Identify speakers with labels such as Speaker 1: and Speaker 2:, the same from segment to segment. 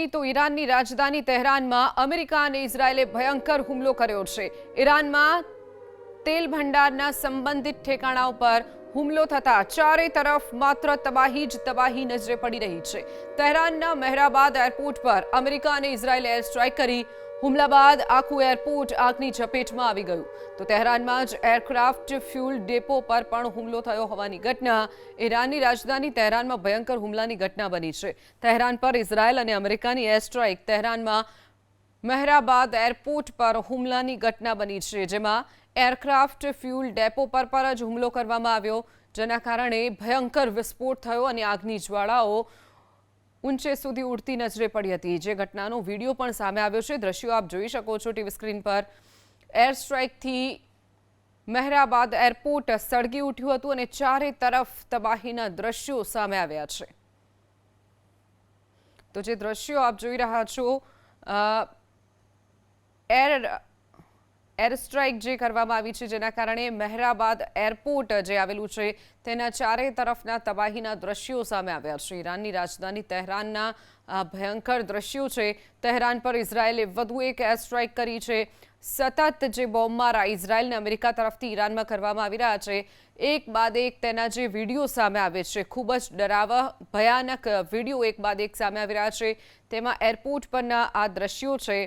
Speaker 1: કરીએ તો ઈરાનની રાજધાની તહેરાનમાં અમેરિકા અને ઇઝરાયેલે ભયંકર હુમલો કર્યો છે। ઈરાનમાં તેલ ભંડારના સંબંધિત ઠેકાણાઓ પર હુમલો થતા ચારે તરફ માત્ર તબાહી જ તબાહી નજરે પડી રહી છે। તહેરાનના મહેરાબાદ એરપોર્ટ પર અમેરિકા અને ઇઝરાયેલે એર સ્ટ્રાઇક કરી હુમલા બાદ આખું એરપોર્ટ આગની ઝપેટમાં આવી ગયું। તો તહેરાનમાં જ એરક્રાફ્ટ ફ્યુલ ડેપો પર પણ હુમલો થયો હોવાની ઘટના ઈરાનની રાજધાની તહેરાનમાં ભયંકર હુમલાની ઘટના બની છે। તહેરાન પર ઇઝરાયેલ અને અમેરિકાની એર સ્ટ્રાઇક તહેરાનમાં મહેરાબાદ એરપોર્ટ પર હુમલાની ઘટના બની છે, જેમાં એરક્રાફ્ટ ફ્યુલ ડેપો પર જ હુમલો કરવામાં આવ્યો, જેના કારણે ભયંકર વિસ્ફોટ થયો અને આગની જ્વાળાઓ ઊંચે સુધી ઉડતી નજરે પડી હતી, જે ઘટનાનો વિડીયો પણ સામે આવ્યો છે। દ્રશ્યો આપ જોઈ શકો છો ટીવી સ્ક્રીન પર। એર સ્ટ્રાઇકથી મહેરાબાદ એરપોર્ટ સળગી ઉઠ્યું હતું અને ચારે તરફ તબાહીના દ્રશ્યો સામે આવ્યા છે। તો જે દ્રશ્યો આપ જોઈ રહ્યા છો, એર સ્ટ્રાઇક જે કરવામાં આવી છે, જેના કારણે મહેરાબાદ એરપોર્ટ જે આવેલું છે તેના ચારે તરફના તબાહીના દ્રશ્યો સામે આવ્યા છે। ઈરાનની રાજધાની તહેરાનના ભયંકર દ્રશ્યો છે। તહેરાન પર ઇઝરાયેલે વધુ એક એર સ્ટ્રાઇક કરી છે। સતત જે બોમ્બમારા ઇઝરાયેલ અને અમેરિકા તરફથી ઈરાનમાં કરવામાં આવી રહ્યા છે, એક બાદ એક તેના જે વિડીયો સામે આવે છે, ખૂબ જ ડરાવના ભયાનક વિડીયો એક બાદ એક સામે આવી રહ્યા છે। તેમાં એરપોર્ટ પરના આ દ્રશ્યો છે,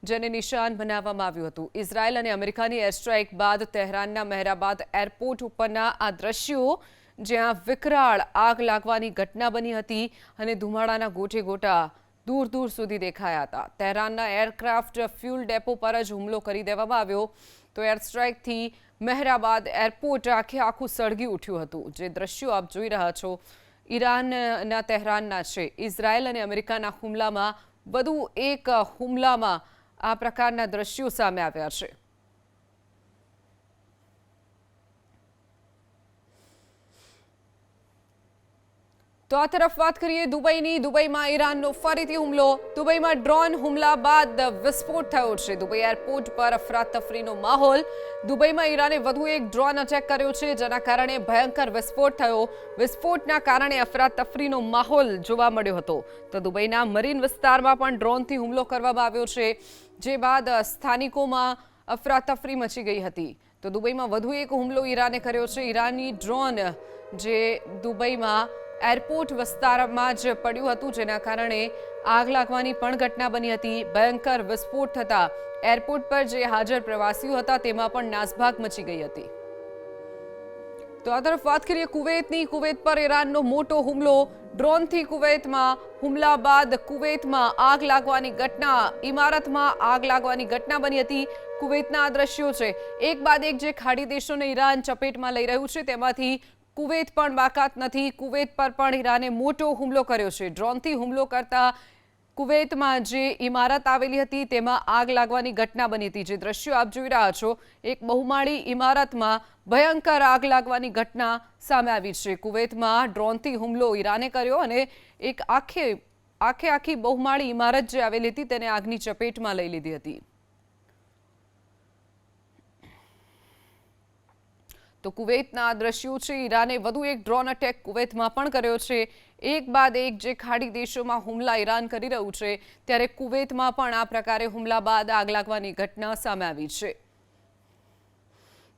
Speaker 1: જેને નિશાન બનાવવામાં આવ્યું હતું। ઇઝરાયેલ અને અમેરિકાની એર સ્ટ્રાઇક બાદ તહેરાનના મહેરાબાદ એરપોર્ટ ઉપરના આ દ્રશ્યો, જ્યાં વિકરાળ આગ લાગવાની ઘટના બની હતી અને ધુમાડાના ગોટે ગોટા દૂર દૂર સુધી દેખાયા હતા। તહેરાનના એરક્રાફ્ટ ફ્યુલ ડેપો પર જ હુમલો કરી દેવામાં આવ્યો। તો એર સ્ટ્રાઇકથી મહેરાબાદ એરપોર્ટ આખું સળગી ઉઠ્યું હતું। જે દ્રશ્યો આપ જોઈ રહ્યા છો ઈરાનના તહેરાનના છે। ઇઝરાયેલ અને અમેરિકાના હુમલામાં વધુ એક હુમલામાં આ પ્રકારના દ્રશ્યો સામે આવ્યા છે। તો આ તરફ વાત કરીએ દુબઈની। દુબઈમાં ઈરાનનો ફરીથી હુમલો। દુબઈમાં ડ્રોન હુમલા બાદ વિસ્ફોટ થયો છે। દુબઈ એરપોર્ટ પર અફરાતફરીનો માહોલ। દુબઈમાં ઈરાને વધુ એક ડ્રોન અટેક કર્યો છે, જેના કારણે ભયંકર વિસ્ફોટ થયો। વિસ્ફોટના કારણે અફરાતફરીનો માહોલ જોવા મળ્યો હતો। તો દુબઈના મરીન વિસ્તારમાં પણ ડ્રોનથી હુમલો કરવામાં આવ્યો છે, જે બાદ સ્થાનિકોમાં અફરાતફરી મચી ગઈ હતી। તો દુબઈમાં વધુ એક હુમલો ઈરાને કર્યો છે। ઈરાની ડ્રોન જે દુબઈમાં એરપોર્ટ વિસ્તારમાં જ પડ્યું હતું, જેના કારણે આગ લાગવાની પણ ઘટના બની હતી। ભયંકર વિસ્ફોટ થતાં એરપોર્ટ પર જે હાજર પ્રવાસીઓ હતા તેમાં પણ નાસભાગ મચી ગઈ હતી। તો આ તરફ વાત કરીએ કુવૈતની। કુવૈત પર ઈરાનનો મોટો હુમલો। ડ્રોનથી કુવૈતમાં હુમલા બાદ કુવૈતમાં આગ લાગવાની ઘટના, ઇમારતમાં આગ લાગવાની ઘટના બની હતી। કુવૈતના આ દ્રશ્યો છે। એક બાદ એક જે ખાડી દેશોને ઈરાન ચપેટમાં લઈ રહ્યું છે, તેમાંથી કુવૈત પણ બાકાત નથી। કુવૈત પર પણ ઈરાને મોટો હુમલો કર્યો છે। ડ્રોનથી હુમલો કરતા કુવૈતમાં જે ઇમારત આવેલી હતી તેમાં આગ લાગવાની ઘટના બની હતી। જે દ્રશ્યો આપ જોઈ રહ્યા છો, એક બહુમાળી ઇમારતમાં ભયંકર આગ લાગવાની ઘટના સામે આવી છે। કુવૈતમાં ડ્રોનથી હુમલો ઈરાને કર્યો અને એક આખી બહુમાળી ઇમારત જે આવેલી હતી તેને આગની ચપેટમાં લઈ લીધી હતી। તો કુવૈતના દ્રશ્યો છે। ઈરાને વધુ એક ડ્રોન અટેક કુવૈતમાં પણ કર્યો છે। એક બાદ એક જે ખાડી દેશોમાં હુમલા ઈરાન કરી રહ્યું છે, ત્યારે કુવૈતમાં પણ આ પ્રકારે હુમલા બાદ આગ લાગવાની ઘટના સામે આવી છે।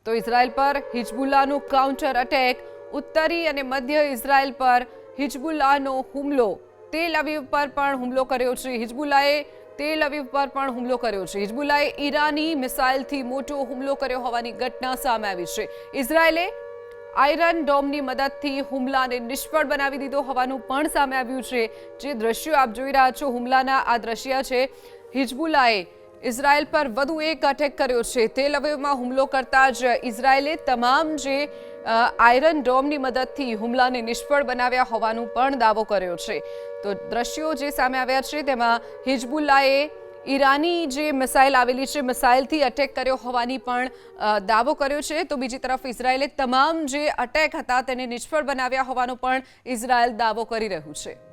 Speaker 1: તો ઇઝરાયલ પર હિઝબુલ્લાનું કાઉન્ટર અટેક। ઉત્તરી અને મધ્ય ઇઝરાયલ પર હિઝબુલ્લાનો હુમલો। તેલ અવીવ પર પણ હુમલો કર્યો છે। હિઝબુલ્લાએ તેલ અવીવ પર પણ હુમલો કર્યો છે। હિઝબુલ્લાએ ઈરાની મિસાઇલથી મોટો હુમલો કર્યો હોવાની ઘટના સામે આવી છે। ઇઝરાયેલે આયરન ડોમની મદદથી હુમલાને નિષ્ફળ બનાવી દીધો હોવાનું પણ સામે આવ્યું છે। જે દ્રશ્યો આપ જોઈ રહ્યા છો, હુમલાના આ દ્રશ્ય છે। હિઝબુલ્લાએ ઇઝરાયેલ પર વધુ એક અટેક કર્યો છે। તેલ અવીવમાં હુમલો કરતા જ ઇઝરાયેલે તમામ જે આયરન ડોમની મદદથી હુમલાને નિષ્ફળ બનાવ્યા હોવાનું પણ દાવો કર્યો છે। તો દ્રશ્યો જે સામે આવ્યા છે તેમાં હિઝબુલ્લાએ ઈરાની જે મિસાઇલ આવેલી છે, મિસાઇલથી અટેક કર્યો હોવાની પણ દાવો કર્યો છે। તો બીજી તરફ ઇઝરાયેલે તમામ જે અટેક હતા તેને નિષ્ફળ બનાવ્યા હોવાનો પણ ઇઝરાયેલ દાવો કરી રહ્યું છે।